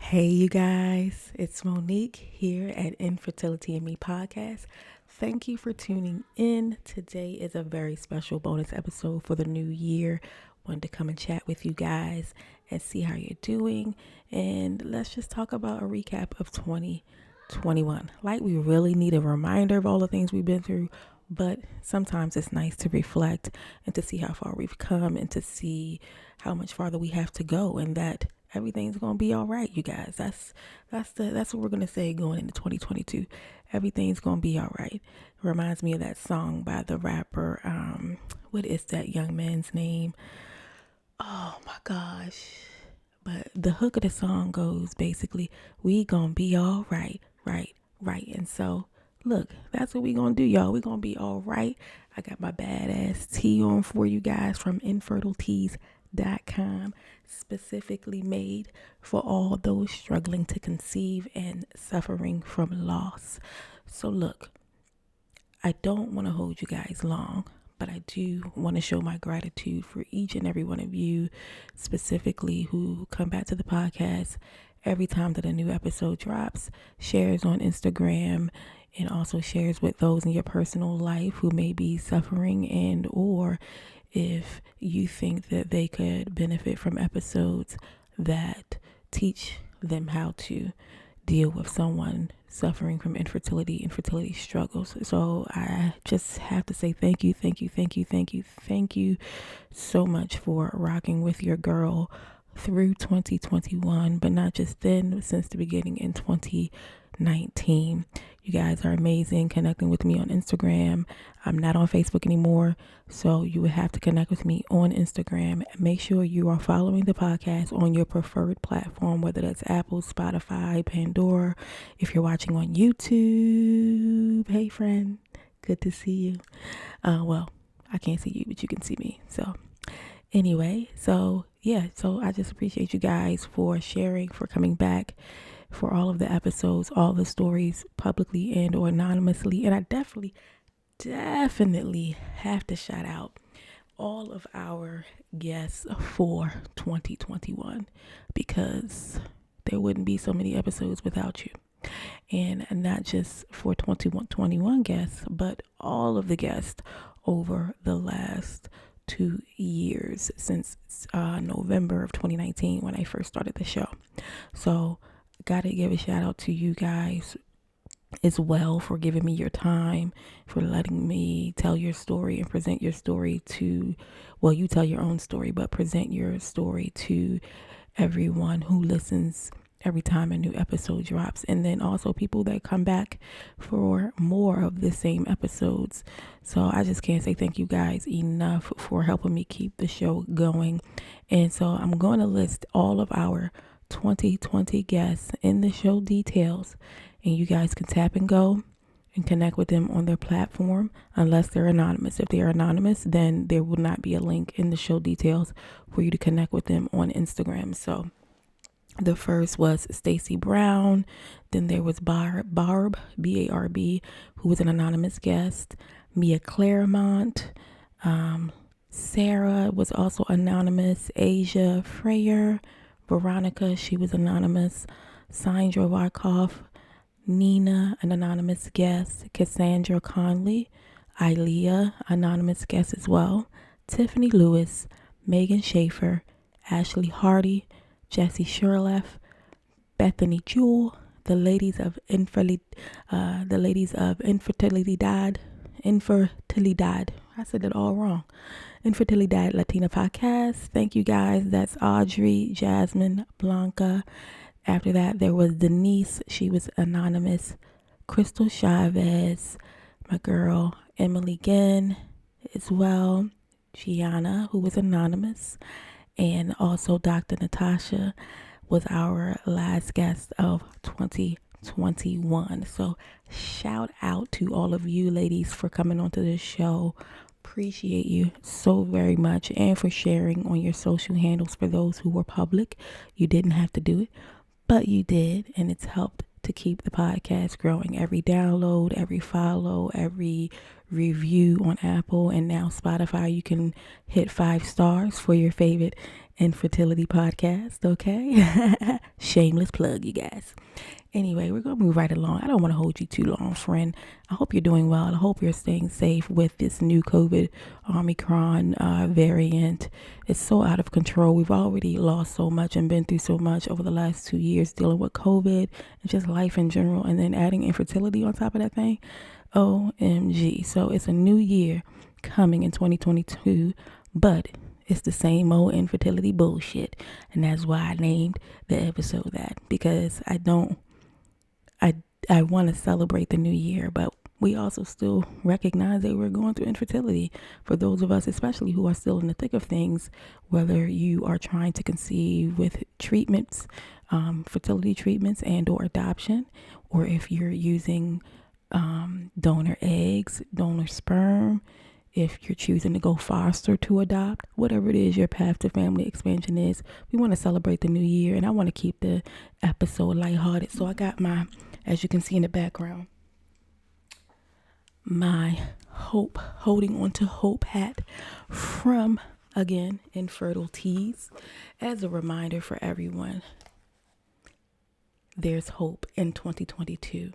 Hey, you guys, it's Monique here at Infertility And Me Podcast. Thank you for tuning in. Today is a very special bonus episode for the new year. Wanted to come and chat with you guys and see how you're doing. And let's just talk about a recap of 2021. Like, we really need a reminder of all the things we've been through, but sometimes it's nice to reflect and to see how far we've come and to see how much farther we have to go, and that everything's gonna be all right, you guys. That's what we're gonna say going into 2022. Everything's gonna be all right. It reminds me of that song by the rapper. What is that young man's name? Oh my gosh! But the hook of the song goes basically, "We gonna be all right, right." And so, look, that's what we gonna do, y'all. We gonna be all right. I got my badass tea on for you guys from infertility.com, specifically made for all those struggling to conceive and suffering from loss. So look, I don't want to hold you guys long, but I do want to show my gratitude for each and every one of you, specifically who come back to the podcast every time that a new episode drops, shares on Instagram, and also shares with those in your personal life who may be suffering, and or if you think that they could benefit from episodes that teach them how to deal with someone suffering from infertility struggles. So I just have to say thank you so much for rocking with your girl through 2021, but not just then, but since the beginning in 2019. You guys are amazing, connecting with me on Instagram. I'm not on Facebook anymore, so you would have to connect with me on Instagram. Make sure you are following the podcast on your preferred platform, whether that's Apple, Spotify, Pandora. If you're watching on YouTube, hey friend, good to see you. Well, I can't see you, but you can see me. So anyway, so I just appreciate you guys for sharing, for coming back, for all of the episodes, all the stories, publicly and or anonymously. And I definitely have to shout out all of our guests for 2021, because there wouldn't be so many episodes without you. And not just for 2021 guests, but all of the guests over the last 2 years since November of 2019, when I first started the show. So gotta give a shout out to you guys as well for giving me your time, for letting me tell your story and present your story to, well, you tell your own story, but present your story to everyone who listens every time a new episode drops. And then also people that come back for more of the same episodes. So I just can't say thank you guys enough for helping me keep the show going. And so I'm going to list all of our 2020 guests in the show details, and you guys can tap and go and connect with them on their platform, unless they're anonymous. If they are anonymous, then there will not be a link in the show details for you to connect with them on Instagram. So the first was Stacey Brown. Then there was Barb, B-A-R-B, who was an anonymous guest. Clermont. Sarah was also anonymous. Aiza Frayer. Veronica, she was anonymous. Sondra Wyckoff. Nina, an anonymous guest. Cassandra Conley. Aaliyah, anonymous guest as well. Tiffany Lewis. Meaghan Shaffer. Ashley Hardy. Jessi Shuraleff. Bethany Jewell. The ladies of Infertilidad. I said it all wrong. Infertilidad Latina Podcast. Thank you guys. That's Audrey, Jasmine, Blanca. After that, there was Denise. She was anonymous. Krystle Chavez, my girl Emily Ginn as well. Gianna, who was anonymous. And also Dr. Natasha was our last guest of 2021. So shout out to all of you ladies for coming onto the show. Appreciate you so very much, and for sharing on your social handles. For those who were public, you didn't have to do it, but you did, and it's helped to keep the podcast growing. Every download, every follow, every review on Apple and now Spotify, you can hit 5 stars for your favorite Infertility Podcast, okay? Shameless plug, you guys. Anyway, we're going to move right along. I don't want to hold you too long, friend. I hope you're doing well. I hope you're staying safe with this new COVID Omicron variant. It's so out of control. We've already lost so much and been through so much over the last 2 years dealing with COVID and just life in general. And then adding infertility on top of that thing. OMG. So it's a new year coming in 2022, but it's the same old infertility bullshit. And that's why I named the episode that, because I want to celebrate the new year, but we also still recognize that we're going through infertility. For those of us, especially who are still in the thick of things, whether you are trying to conceive with treatments, fertility treatments and or adoption, or if you're using donor eggs, donor sperm, if you're choosing to go foster to adopt, whatever it is your path to family expansion is, we want to celebrate the new year, and I want to keep the episode lighthearted. So I got my, as you can see in the background, my holding on to hope hat from, again, Infertile Teas, as a reminder for everyone, there's hope in 2022.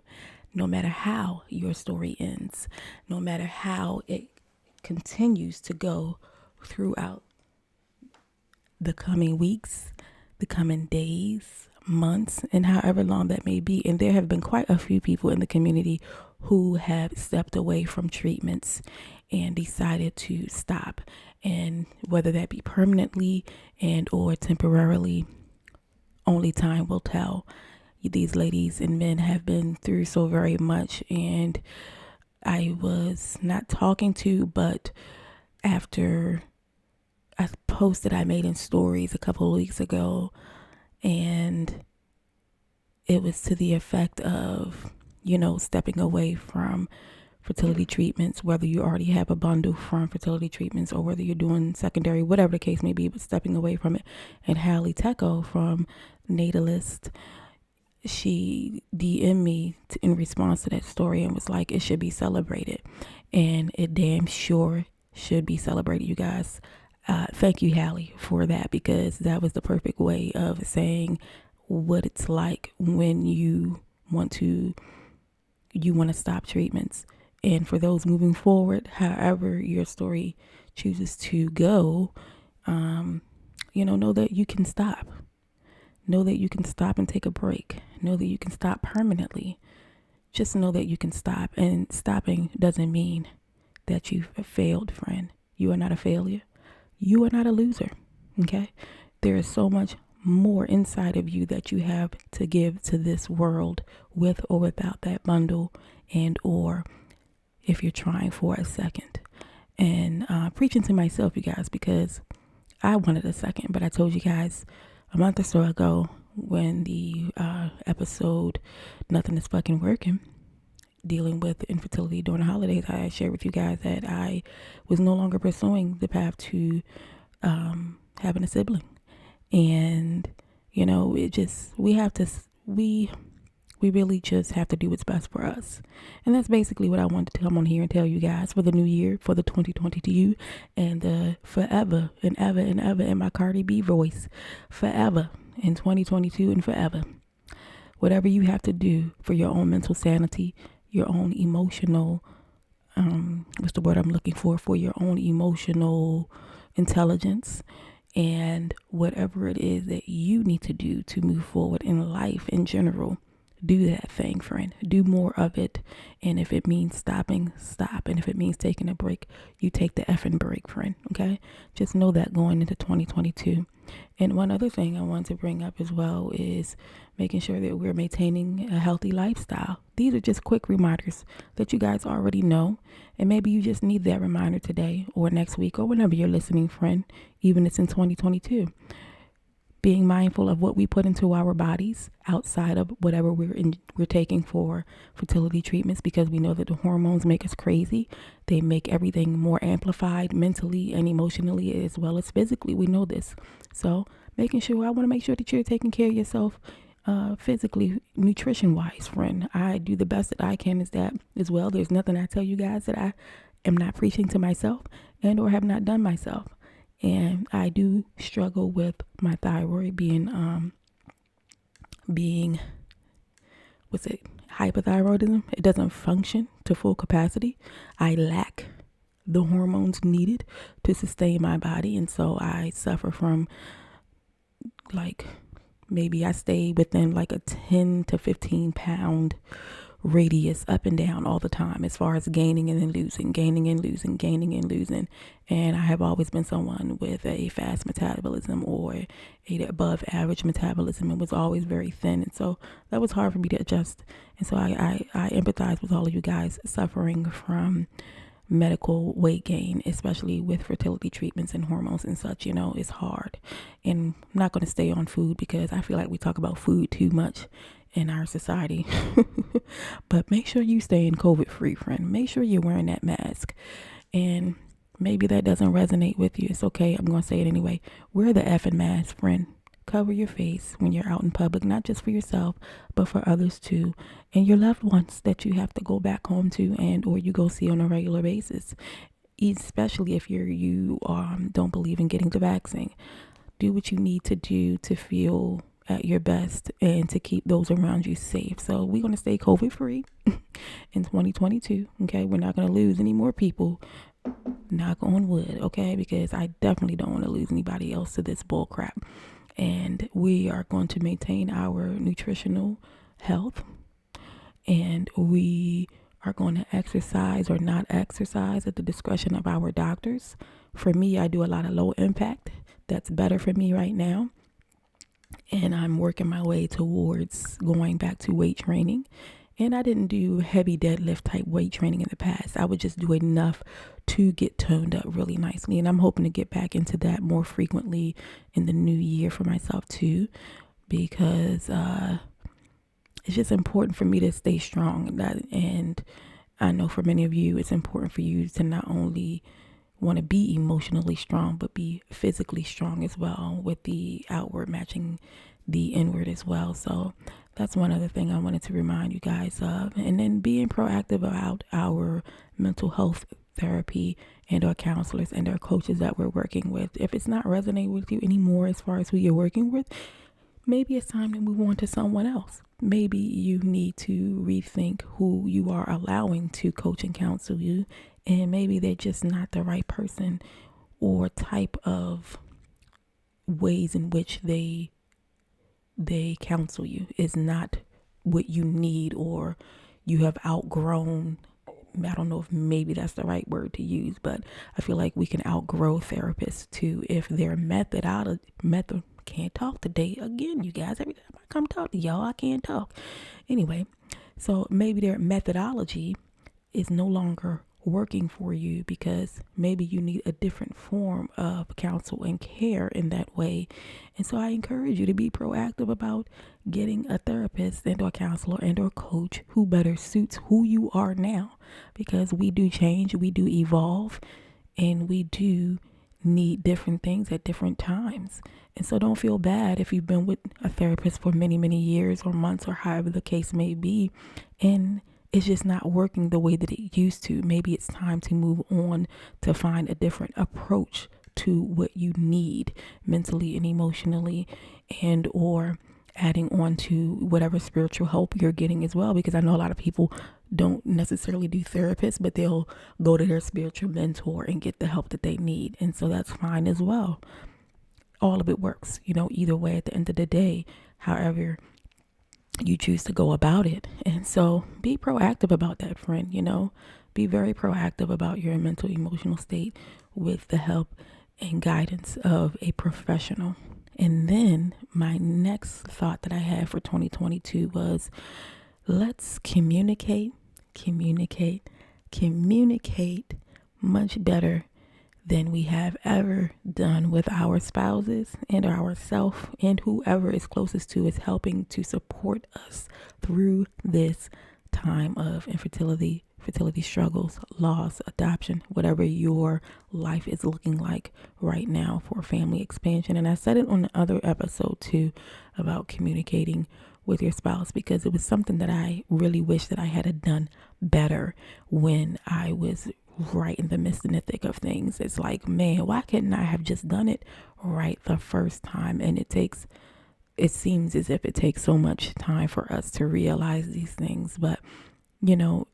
No matter how your story ends, no matter how it continues to go throughout the coming weeks, the coming days, months, and however long that may be. And there have been quite a few people in the community who have stepped away from treatments and decided to stop. And whether that be permanently and or temporarily, only time will tell. These ladies and men have been through so very much, and I was not talking to, but after a post that I made in stories a couple of weeks ago, and it was to the effect of, stepping away from fertility treatments, whether you already have a bundle from fertility treatments or whether you're doing secondary, whatever the case may be, but stepping away from it. And Hallie Tecco from Natalist, she DM'd me in response to that story and was like, it should be celebrated. And it damn sure should be celebrated, you guys. Thank you, Hallie, for that, because that was the perfect way of saying what it's like when you want to stop treatments. And for those moving forward, however your story chooses to go, know that you can stop. Know that you can stop and take a break. Know that you can stop permanently. Just know that you can stop. And stopping doesn't mean that you've failed, friend. You are not a failure. You are not a loser. Okay? There is so much more inside of you that you have to give to this world, with or without that bundle, and or if you're trying for a second. And preaching to myself, you guys, because I wanted a second, but I told you guys a month or so ago when the episode Nothing Is Fucking Working, dealing with infertility during the holidays, I shared with you guys that I was no longer pursuing the path to having a sibling. And we really just have to do what's best for us. And that's basically what I wanted to come on here and tell you guys for the new year, for the 2022, and the forever and ever and ever in my Cardi B voice, forever in 2022 and forever. Whatever you have to do for your own mental sanity, your own emotional, what's the word I'm looking for your own emotional intelligence, and whatever it is that you need to do to move forward in life in general, do that thing, friend. Do more of it. And if it means stopping, stop. And if it means taking a break, you take the effing break, friend. Okay? Just know that going into 2022. And one other thing I want to bring up as well is making sure that we're maintaining a healthy lifestyle. These are just quick reminders that you guys already know. And maybe you just need that reminder today or next week or whenever you're listening, friend, even if it's in 2022. Being mindful of what we put into our bodies outside of whatever we're taking for fertility treatments, because we know that the hormones make us crazy. They make everything more amplified mentally and emotionally as well as physically. We know this. So I want to make sure that you're taking care of yourself physically, nutrition wise, friend. I do the best that I can as well. There's nothing I tell you guys that I am not preaching to myself and or have not done myself. And I do struggle with my thyroid being what's it, hypothyroidism. It doesn't function to full capacity. I lack the hormones needed to sustain my body, and so I suffer from, like, maybe I stay within like a 10 to 15 pound radius up and down all the time, as far as gaining and then losing, gaining and losing, gaining and losing. And I have always been someone with a fast metabolism or a above average metabolism, and was always very thin, and so that was hard for me to adjust. And so I empathize with all of you guys suffering from medical weight gain, especially with fertility treatments and hormones and such. It's hard. And I'm not going to stay on food because I feel like we talk about food too much in our society. But make sure you stay in COVID free, friend. Make sure you're wearing that mask. And maybe that doesn't resonate with you. It's okay. I'm going to say it anyway. Wear the effing mask, friend. Cover your face when you're out in public, not just for yourself, but for others too, and your loved ones that you have to go back home to and or you go see on a regular basis, especially if you don't believe in getting the vaccine. Do what you need to do to feel at your best and to keep those around you safe. So we're going to stay COVID free in 2022. Okay. We're not going to lose any more people. Knock on wood. Okay. Because I definitely don't want to lose anybody else to this bull crap. And we are going to maintain our nutritional health, and we are going to exercise or not exercise at the discretion of our doctors. For me, I do a lot of low impact. That's better for me right now. And I'm working my way towards going back to weight training. And I didn't do heavy deadlift type weight training in the past. I would just do enough to get toned up really nicely. And I'm hoping to get back into that more frequently in the new year for myself too, because it's just important for me to stay strong. And I know for many of you, it's important for you to not only want to be emotionally strong, but be physically strong as well, with the outward matching the inward as well. So that's one other thing I wanted to remind you guys of. And then being proactive about our mental health therapy and our counselors and our coaches that we're working with. If it's not resonating with you anymore as far as who you're working with, maybe it's time to move on to someone else. Maybe you need to rethink who you are allowing to coach and counsel you. And maybe they're just not the right person, or type of ways in which they counsel you is not what you need, or you have outgrown. I don't know if maybe that's the right word to use, but I feel like we can outgrow therapists too if their can't talk today again, you guys. Every time I come talk to y'all, I can't talk. Anyway, so maybe their methodology is no longer working for you, because maybe you need a different form of counsel and care in that way. And so I encourage you to be proactive about getting a therapist and or counselor and or coach who better suits who you are now, because we do change, we do evolve, and we do need different things at different times. And so don't feel bad if you've been with a therapist for many, many years or months or however the case may be, and it's just not working the way that it used to. Maybe it's time to move on to find a different approach to what you need mentally and emotionally, and or adding on to whatever spiritual help you're getting as well. Because I know a lot of people don't necessarily do therapists, but they'll go to their spiritual mentor and get the help that they need. And so that's fine as well. All of it works, either way at the end of the day, however you choose to go about it. And so be proactive about that, friend. Be very proactive about your mental emotional state with the help and guidance of a professional. And then my next thought that I had for 2022 was, let's communicate much better than we have ever done with our spouses and ourselves, and whoever is closest to us, helping to support us through this time of infertility, fertility struggles, loss, adoption, whatever your life is looking like right now for family expansion. And I said it on the other episode too about communicating with your spouse, because it was something that I really wish that I had done better when I was right in the midst and the thick of things. It's like, man, why couldn't I have just done it right the first time? And it seems as if it takes so much time for us to realize these things. But, you know,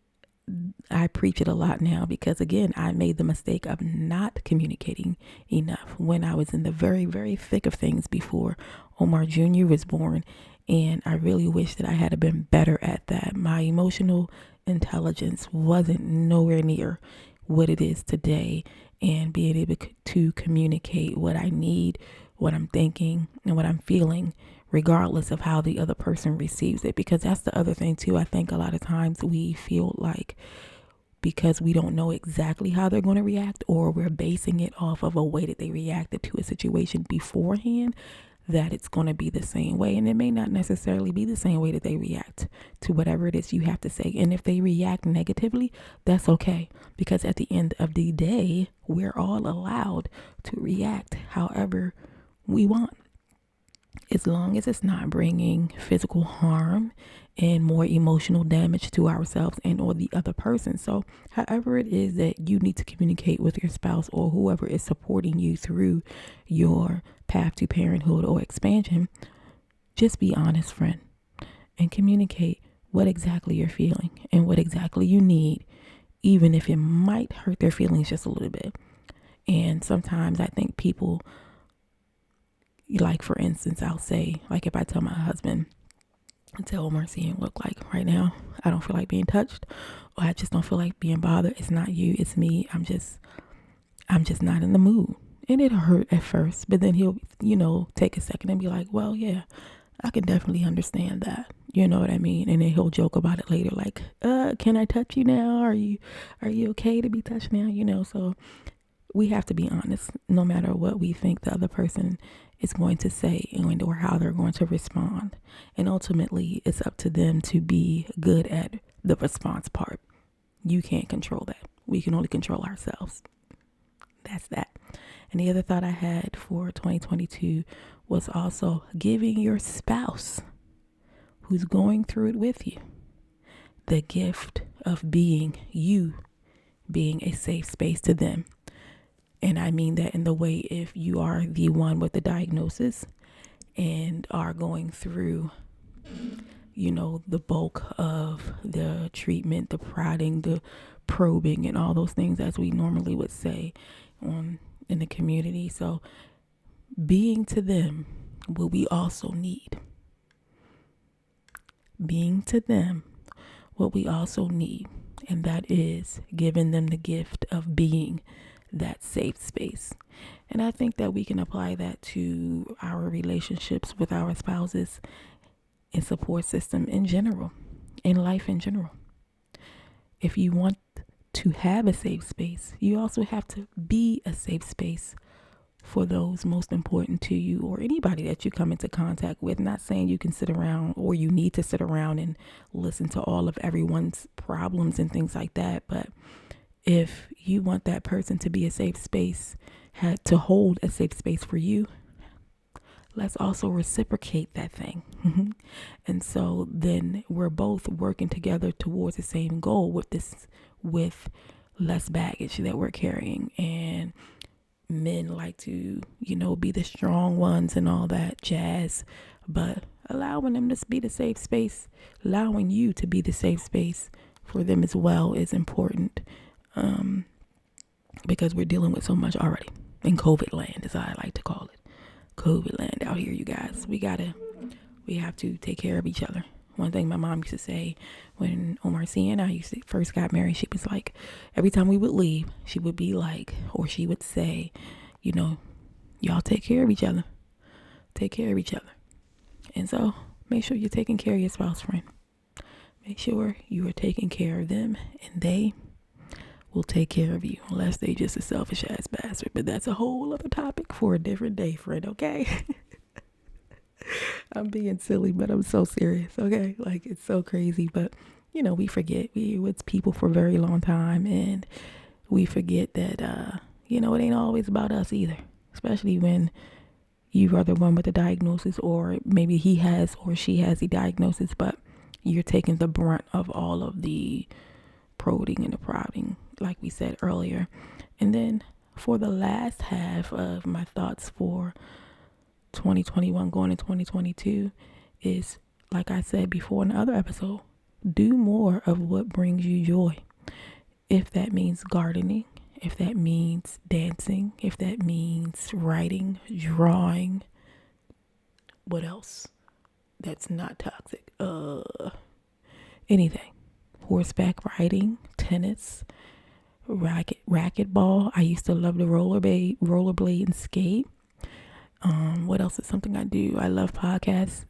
I preach it a lot now because, again, I made the mistake of not communicating enough when I was in the very, very thick of things before Omar Jr. was born. And I really wish that I had been better at that. My emotional intelligence wasn't nowhere near what it is today. And being able to communicate what I need, what I'm thinking, and what I'm feeling, regardless of how the other person receives it. Because that's the other thing too. I think a lot of times we feel like because we don't know exactly how they're going to react, or we're basing it off of a way that they reacted to a situation beforehand, that it's going to be the same way. And it may not necessarily be the same way that they react to whatever it is you have to say. And if they react negatively, that's okay. Because at the end of the day, we're all allowed to react however we want, as long as it's not bringing physical harm and more emotional damage to ourselves and or the other person. So however it is that you need to communicate with your spouse or whoever is supporting you through your path to parenthood or expansion, just be honest, friend, and communicate what exactly you're feeling and what exactly you need, even if it might hurt their feelings just a little bit. And sometimes I think people, like, for instance, I'll say, like, if I tell my husband, I tell Marcy, look, like right now, I don't feel like being touched, or I just don't feel like being bothered. It's not you, it's me. I'm just not in the mood. And it'll hurt at first, but then he'll, take a second and be like, well, yeah, I can definitely understand that. You know what I mean? And then he'll joke about it later, like, can I touch you now? Are you okay to be touched now? So we have to be honest, no matter what we think the other person is going to say and or how they're going to respond. And ultimately, it's up to them to be good at the response part. You can't control that. We can only control ourselves. That's that. And the other thought I had for 2022 was also giving your spouse, who's going through it with you, the gift of being a safe space to them. And I mean that in the way, if you are the one with the diagnosis and are going through, the bulk of the treatment, the prodding, the probing, and all those things, as we normally would say in the community. So being to them what we also need. Being to them what we also need. And that is giving them the gift of being that safe space. And I think that we can apply that to our relationships with our spouses and support system in general, in life in general. If you want to have a safe space, you also have to be a safe space for those most important to you, or anybody that you come into contact with. Not saying you can sit around or you need to sit around and listen to all of everyone's problems and things like that, but if you want that person to be a safe space, to hold a safe space for you, let's also reciprocate that thing. And so then we're both working together towards the same goal with less baggage that we're carrying. And men like to, be the strong ones and all that jazz, but allowing them to be the safe space, allowing you to be the safe space for them as well is important. Because we're dealing with so much already in COVID land, as I like to call it. COVID land out here, you guys. We have to take care of each other. One thing my mom used to say when Omar and I first got married, she was like, every time we would leave, she would be like, or she would say, y'all take care of each other. Take care of each other. And so make sure you're taking care of your spouse, friend. Make sure you are taking care of them, and they will take care of you, unless they just a selfish ass bastard. But that's a whole other topic for a different day, friend. Okay. I'm being silly, but I'm so serious. Okay. Like, it's so crazy, but we forget we with people for a very long time, and we forget that, it ain't always about us either, especially when you are the one with the diagnosis, or maybe he has or she has the diagnosis, but you're taking the brunt of all of the probing and the prodding like we said earlier. And then for the last half of my thoughts for 2021 going into 2022 is, like I said before in the other episode, do more of what brings you joy. If that means gardening, if that means dancing, if that means writing, drawing, what else that's not toxic? Anything. Horseback riding, tennis, racquetball. I used to love to rollerblade and skate. What else is something I do? I love podcasts,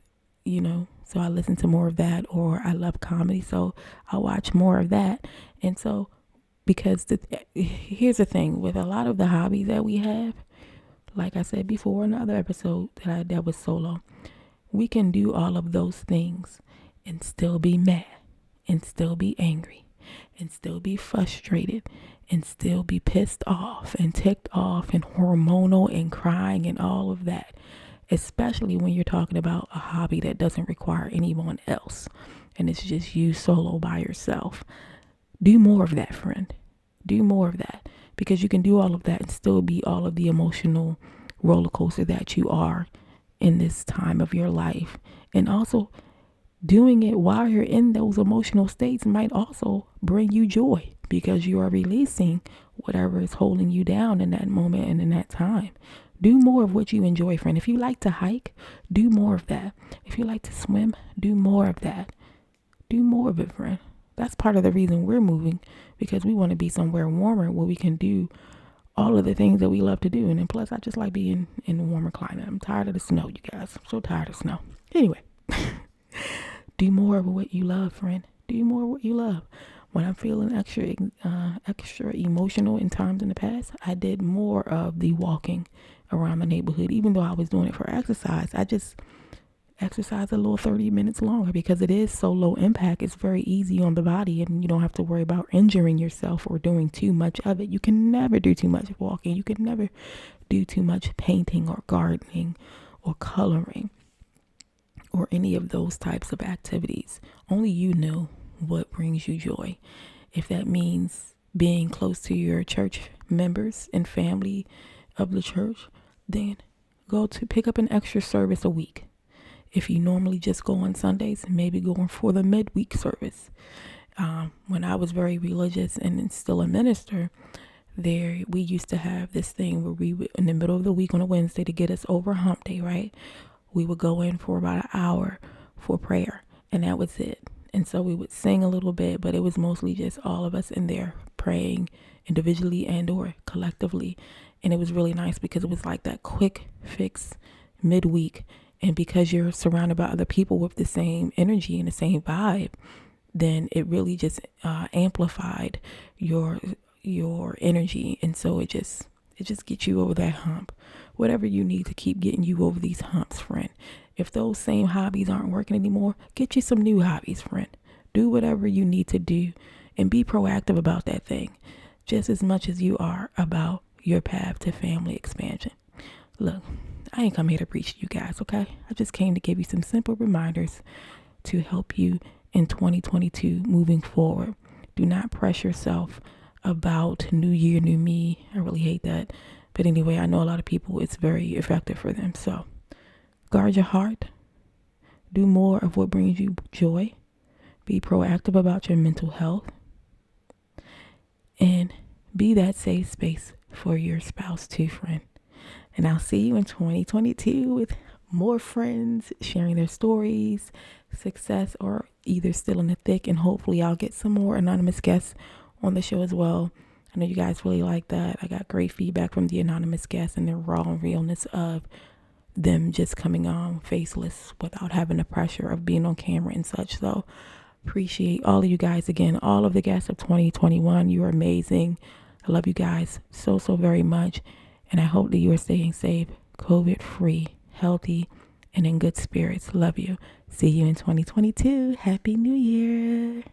so I listen to more of that, or I love comedy, so I watch more of that. And so, because here's the thing with a lot of the hobbies that we have, like I said before in the other episode that was solo, we can do all of those things and still be mad, and still be angry, and still be frustrated, and still be pissed off and ticked off and hormonal and crying and all of that, especially when you're talking about a hobby that doesn't require anyone else and it's just you solo by yourself. Do more of that, friend. Do more of that, because you can do all of that and still be all of the emotional roller coaster that you are in this time of your life. And also, doing it while you're in those emotional states might also bring you joy, because you are releasing whatever is holding you down in that moment and in that time. Do more of what you enjoy, friend. If you like to hike, do more of that. If you like to swim, do more of that. Do more of it, friend. That's part of the reason we're moving, because we want to be somewhere warmer where we can do all of the things that we love to do. And then plus, I just like being in a warmer climate. I'm tired of the snow, you guys. I'm so tired of snow. Anyway, do more of what you love, friend. Do more of what you love. When I'm feeling extra emotional in times in the past, I did more of the walking around the neighborhood. Even though I was doing it for exercise, I just exercise a little 30 minutes longer, because it is so low impact. It's very easy on the body, and you don't have to worry about injuring yourself or doing too much of it. You can never do too much walking. You can never do too much painting or gardening or coloring or any of those types of activities. Only you know what brings you joy. If that means being close to your church members and family of the church, then go to pick up an extra service a week. If you normally just go on Sundays, maybe going for the midweek service. When I was very religious and still a minister, we used to have this thing where we would, in the middle of the week on a Wednesday, to get us over hump day, right? We would go in for about an hour for prayer, and that was it. And so we would sing a little bit, but it was mostly just all of us in there praying individually and or collectively. And it was really nice, because it was like that quick fix midweek. And because you're surrounded by other people with the same energy and the same vibe, then it really just amplified your energy. And so it just gets you over that hump. Whatever you need to keep getting you over these humps, friend. If those same hobbies aren't working anymore, get you some new hobbies, friend. Do whatever you need to do and be proactive about that thing, just as much as you are about your path to family expansion. Look, I ain't come here to preach to you guys, okay? I just came to give you some simple reminders to help you in 2022 moving forward. Do not press yourself about new year, new me. I really hate that. But anyway, I know a lot of people, it's very effective for them. So guard your heart. Do more of what brings you joy. Be proactive about your mental health. And be that safe space for your spouse too, friend. And I'll see you in 2022 with more friends sharing their stories, success, or either still in the thick. And hopefully I'll get some more anonymous guests on the show as well. I know you guys really like that. I got great feedback from the anonymous guests and the raw and realness of them just coming on faceless without having the pressure of being on camera and such. So appreciate all of you guys again, all of the guests of 2021. You are amazing. I love you guys so very much. And I hope that you are staying safe, COVID-free, healthy, and in good spirits. Love you. See you in 2022. Happy New Year.